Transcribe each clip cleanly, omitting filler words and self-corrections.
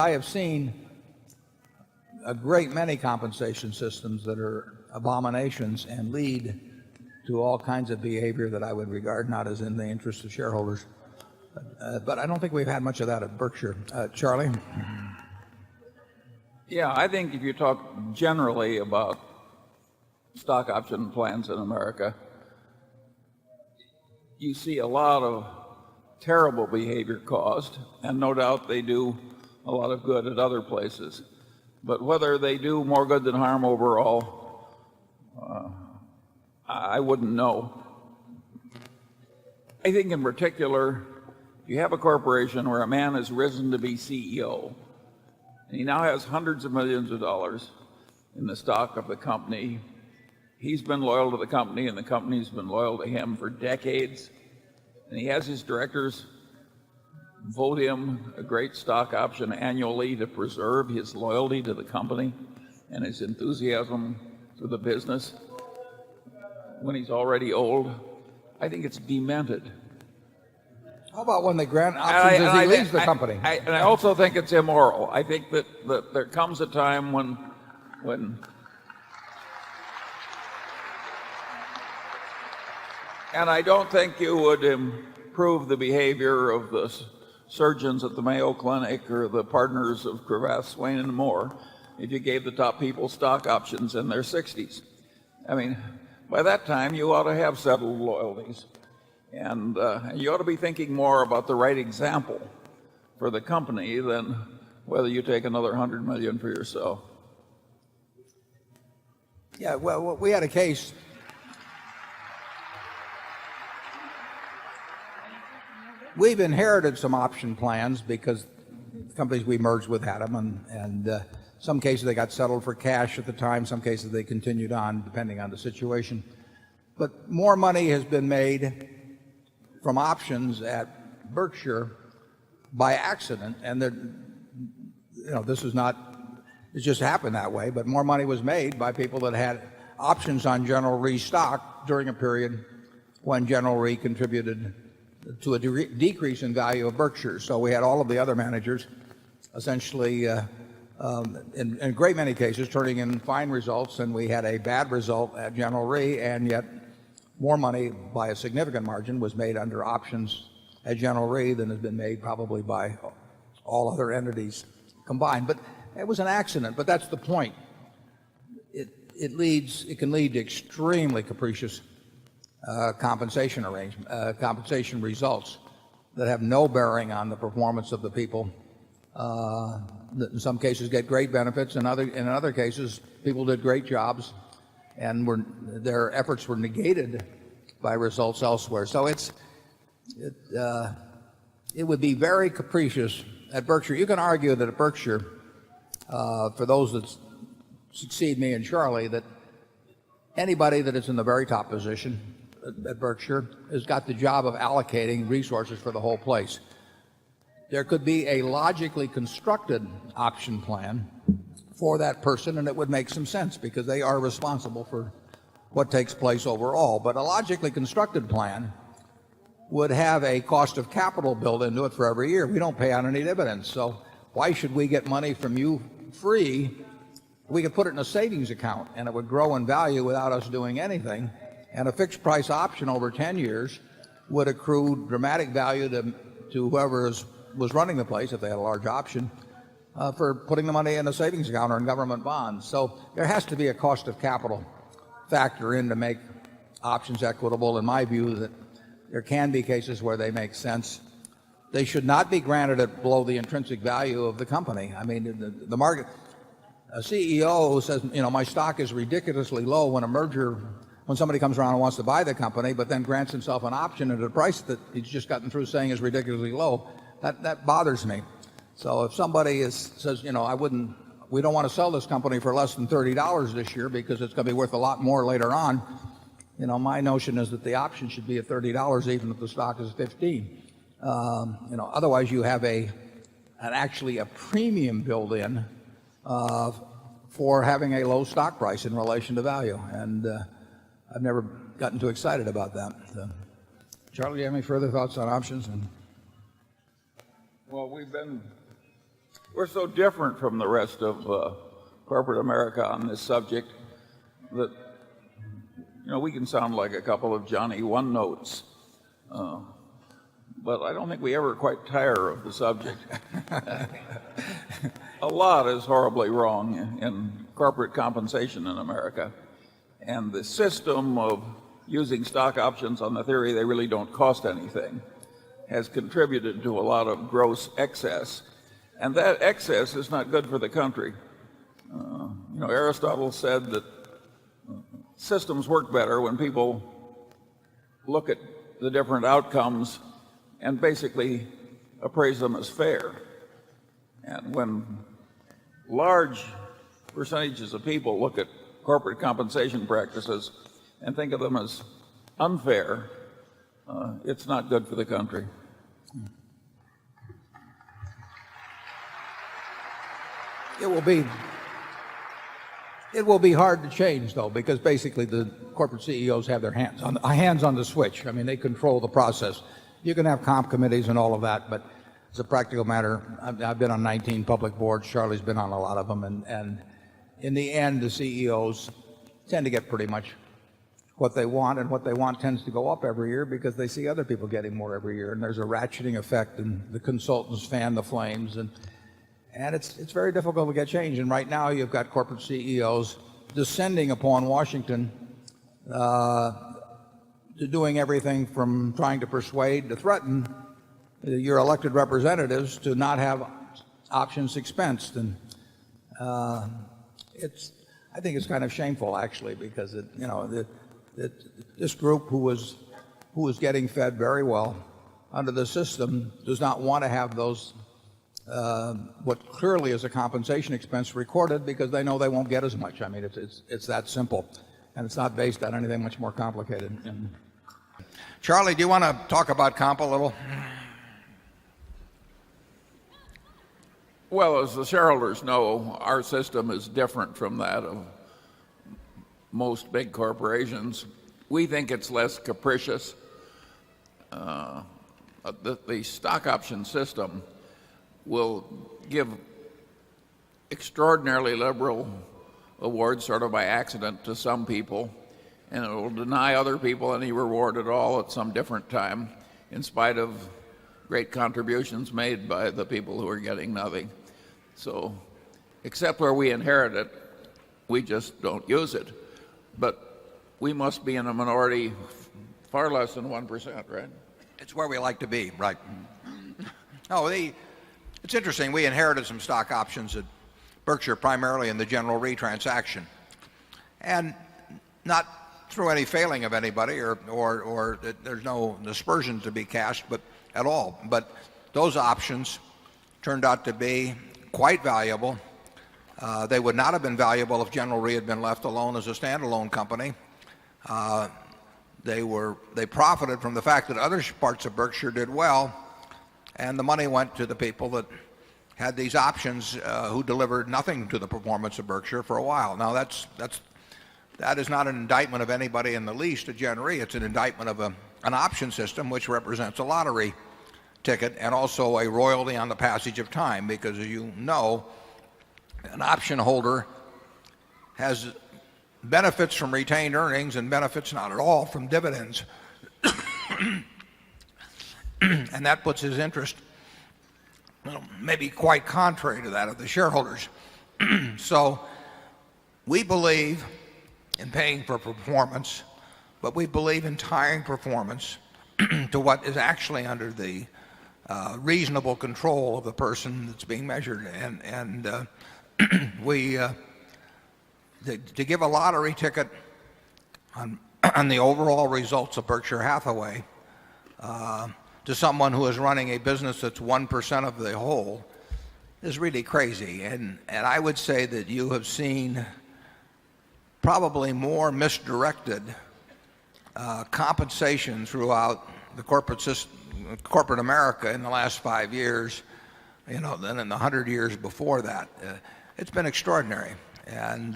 I have seen a great many compensation systems that are abominations and lead to all kinds of behavior that I would regard not as in the interest of shareholders. But I don't think we've had much of that at Berkshire. Charlie? Yeah, I think if you talk generally about stock option plans in America, you see a lot of terrible behavior caused, and no doubt they do a lot of good at other places. But whether they do more good than harm overall, I wouldn't know. I think in particular, you have a corporation where a man has risen to be CEO, and he now has hundreds of millions of dollars in the stock of the company. He's been loyal to the company, and the company's been loyal to him for decades. And he has his directors vote him a great stock option annually to preserve his loyalty to the company and his enthusiasm for the business when he's already old. I think it's demented. How about when they grant options as he leaves the company? And I also think it's immoral. I think that there comes a time when and I don't think you would improve the behavior of the surgeons at the Mayo Clinic or the partners of Cravath, Swaine and Moore if you gave the top people stock options in their 60s. I mean, by that time you ought to have settled loyalties, and you ought to be thinking more about the right example for the company than whether you take another 100 million for yourself. Yeah, well, we had a case. We've inherited some option plans because companies we merged with had them, and some cases they got settled for cash at the time, some cases they continued on depending on the situation. But more money has been made from options at Berkshire by accident, and this is not, it just happened that way, but more money was made by people that had options on General Re stock during a period when General Re contributed to a decrease in value of Berkshire. So we had all of the other managers essentially, in a great many cases, turning in fine results, and we had a bad result at General Re, and yet more money by a significant margin was made under options at General Re than has been made probably by all other entities combined. But it was an accident, but that's the point. It can lead to extremely capricious compensation results that have no bearing on the performance of the people. That in some cases get great benefits, and in other cases people did great jobs and their efforts were negated by results elsewhere. So it would be very capricious at Berkshire. You can argue that at Berkshire, for those that succeed me and Charlie, that anybody that is in the very top position at Berkshire has got the job of allocating resources for the whole place. There could be a logically constructed option plan for that person, and it would make some sense because they are responsible for what takes place overall. But a logically constructed plan would have a cost of capital built into it for every year. We don't pay out any dividends, so why should we get money from you free? We could put it in a savings account and it would grow in value without us doing anything. And a fixed price option over 10 years would accrue dramatic value to whoever was running the place, if they had a large option, for putting the money in a savings account or in government bonds. So there has to be a cost of capital factor in to make options equitable. In my view, that there can be cases where they make sense. They should not be granted at below the intrinsic value of the company. I mean, the market, a CEO says, my stock is ridiculously low when somebody comes around and wants to buy the company, but then grants himself an option at a price that he's just gotten through saying is ridiculously low, that bothers me. So if somebody says, we don't want to sell this company for less than $30 this year because it's going to be worth a lot more later on, my notion is that the option should be at $30 even if the stock is 15. Otherwise you have actually a premium built in for having a low stock price in relation to value, and I've never gotten too excited about that. Charlie, do you have any further thoughts on options? Well, we've been we're so different from the rest of corporate America on this subject that we can sound like a couple of Johnny One Notes, but I don't think we ever quite tire of the subject. A lot is horribly wrong in corporate compensation in America, and the system of using stock options on the theory they really don't cost anything has contributed to a lot of gross excess, and that excess is not good for the country. Aristotle said that systems work better when people look at the different outcomes and basically appraise them as fair. And when large percentages of people look at corporate compensation practices and think of them as unfair, it's not good for the country. It will be hard to change, though, because basically the corporate CEOs have their hands on the switch. I mean, they control the process. You can have comp committees and all of that, but as a practical matter, I've been on 19 public boards. Charlie's been on a lot of them, and in the end, the CEOs tend to get pretty much what they want, and what they want tends to go up every year because they see other people getting more every year, and there's a ratcheting effect, and the consultants fan the flames, and it's very difficult to get change. And right now you've got corporate CEOs descending upon Washington to doing everything from trying to persuade to threaten your elected representatives to not have options expensed. And I think it's kind of shameful, actually, because this group who was getting fed very well under the system does not want to have those what clearly is a compensation expense recorded, because they know they won't get as much. I mean, it's that simple, and it's not based on anything much more complicated. And Charlie, do you want to talk about comp a little? Well, as the shareholders know, our system is different from that of most big corporations. We think it's less capricious. The stock option system will give extraordinarily liberal awards sort of by accident to some people, and it will deny other people any reward at all at some different time, in spite of great contributions made by the people who are getting nothing. So, except where we inherit it, we just don't use it. But we must be in a minority far less than 1%, right? It's where we like to be, right? It's interesting. We inherited some stock options at Berkshire, primarily in the General Re transaction, and not through any failing of anybody, or there's no aspersion to be cast, but at all. But those options turned out to be quite valuable. They would not have been valuable if General Re had been left alone as a standalone company. They profited from the fact that other parts of Berkshire did well, and the money went to the people that had these options, who delivered nothing to the performance of Berkshire for a while. Now that is not an indictment of anybody in the least at Gen Re. It's an indictment of an option system which represents a lottery ticket and also a royalty on the passage of time, because as you know, an option holder has benefits from retained earnings and benefits not at all from dividends. And that puts his interest, maybe quite contrary to that of the shareholders. So we believe in paying for performance, but we believe in tying performance to what is actually under the reasonable control of the person that's being measured. And to give a lottery ticket on the overall results of Berkshire Hathaway to someone who is running a business that's 1% of the whole is really crazy. And I would say that you have seen probably more misdirected compensation throughout the corporate America in the last 5 years, than in the 100 years before that. It's been extraordinary. And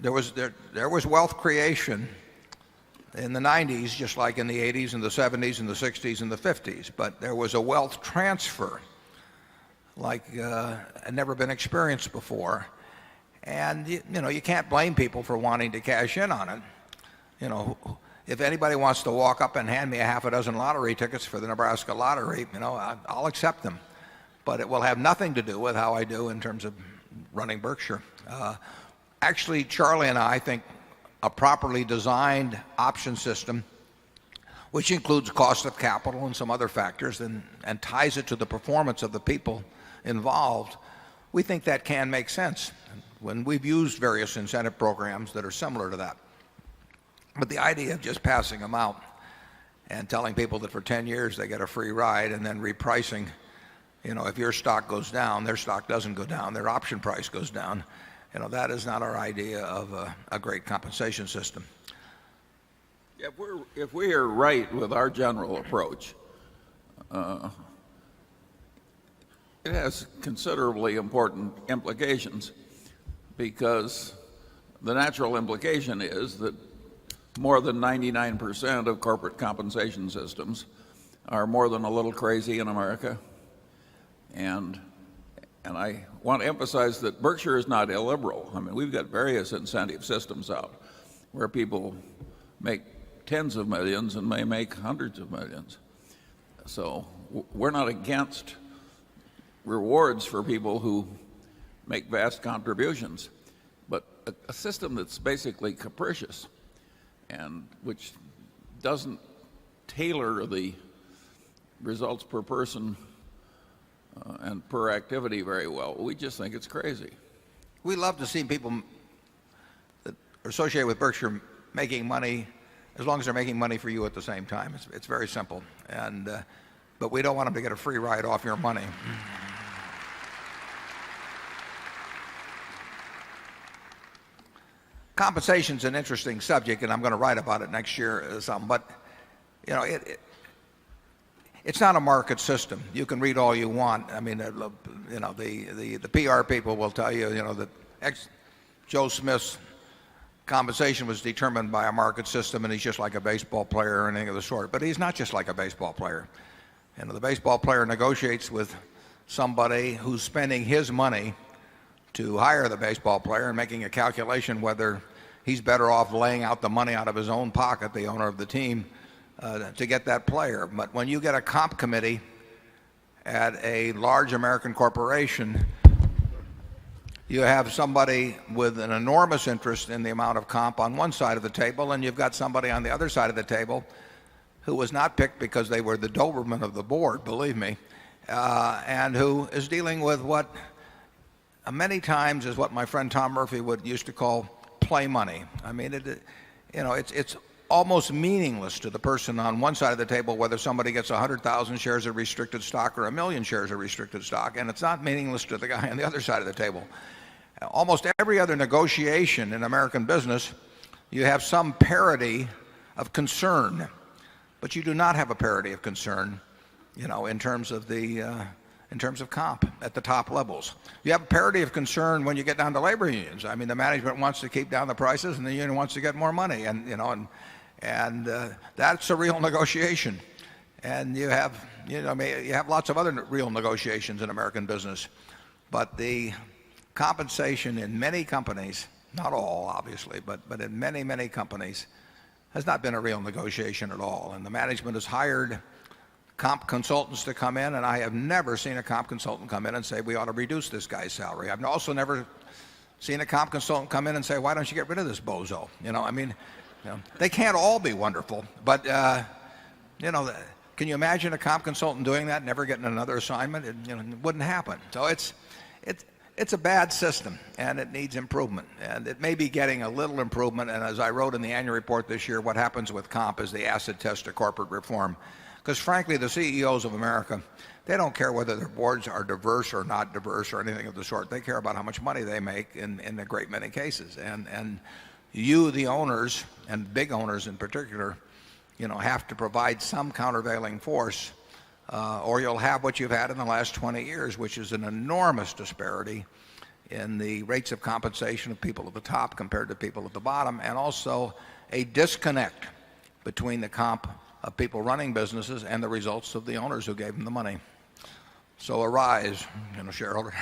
there was wealth creation in the 90s, just like in the 80s and the 70s and the 60s and the 50s, but there was a wealth transfer had never been experienced before. And you can't blame people for wanting to cash in on it. If anybody wants to walk up and hand me a half a dozen lottery tickets for the Nebraska lottery, I'll accept them. But it will have nothing to do with how I do in terms of running Berkshire. Actually, Charlie and I think a properly designed option system, which includes cost of capital and some other factors, and ties it to the performance of the people involved, we think that can make sense when we've used various incentive programs that are similar to that. But the idea of just passing them out and telling people that for 10 years they get a free ride, and then repricing, if your stock goes down, their stock doesn't go down, their option price goes down, that is not our idea of a great compensation system. If we are right with our general approach, it has considerably important implications, because the natural implication is that more than 99% of corporate compensation systems are more than a little crazy in America. And I want to emphasize that Berkshire is not illiberal. I mean, we've got various incentive systems out where people make tens of millions and may make hundreds of millions. So we're not against rewards for people who make vast contributions, but a system that's basically capricious and which doesn't tailor the results per person and per activity very well, we just think it's crazy. We love to see people that are associated with Berkshire making money, as long as they're making money for you at the same time. It's very simple. But we don't want them to get a free ride off your money. Compensation's an interesting subject, and I'm going to write about it next year or something. But it's not a market system. You can read all you want. I mean, the PR people will tell you, that Joe Smith's compensation was determined by a market system, and he's just like a baseball player or anything of the sort. But he's not just like a baseball player. The baseball player negotiates with somebody who's spending his money to hire the baseball player and making a calculation whether he's better off laying out the money out of his own pocket, the owner of the team, to get that player. But when you get a comp committee at a large American corporation, you have somebody with an enormous interest in the amount of comp on one side of the table, and you've got somebody on the other side of the table who was not picked because they were the Doberman of the board, believe me, and who is dealing with what many times is what my friend Tom Murphy used to call play money. I mean, it's almost meaningless to the person on one side of the table whether somebody gets 100,000 shares of restricted stock or 1,000,000 shares of restricted stock, and it's not meaningless to the guy on the other side of the table. Almost every other negotiation in American business, you have some parity of concern, but you do not have a parity of concern, in terms of comp at the top levels. You have a parity of concern when you get down to labor unions. I mean, the management wants to keep down the prices, and the union wants to get more money, and that's a real negotiation. And you have lots of other real negotiations in American business, but the compensation in many companies, not all obviously, but in many companies, has not been a real negotiation at all. And the management has hired comp consultants to come in, and I have never seen a comp consultant come in and say we ought to reduce this guy's salary. I've also never seen a comp consultant come in and say, why don't you get rid of this bozo? They can't all be wonderful, but can you imagine a comp consultant doing that, never getting another assignment? It wouldn't happen. So it's a bad system, and it needs improvement, and it may be getting a little improvement. And as I wrote in the annual report this year, what happens with comp is the acid test of corporate reform. Because frankly, the CEOs of America, they don't care whether their boards are diverse or not diverse or anything of the sort. They care about how much money they make in a great many cases. And you, the owners, and big owners in particular, have to provide some countervailing force, or you'll have what you've had in the last 20 years, which is an enormous disparity in the rates of compensation of people at the top compared to people at the bottom, and also a disconnect between the comp of people running businesses and the results of the owners who gave them the money. So arise, shareholder.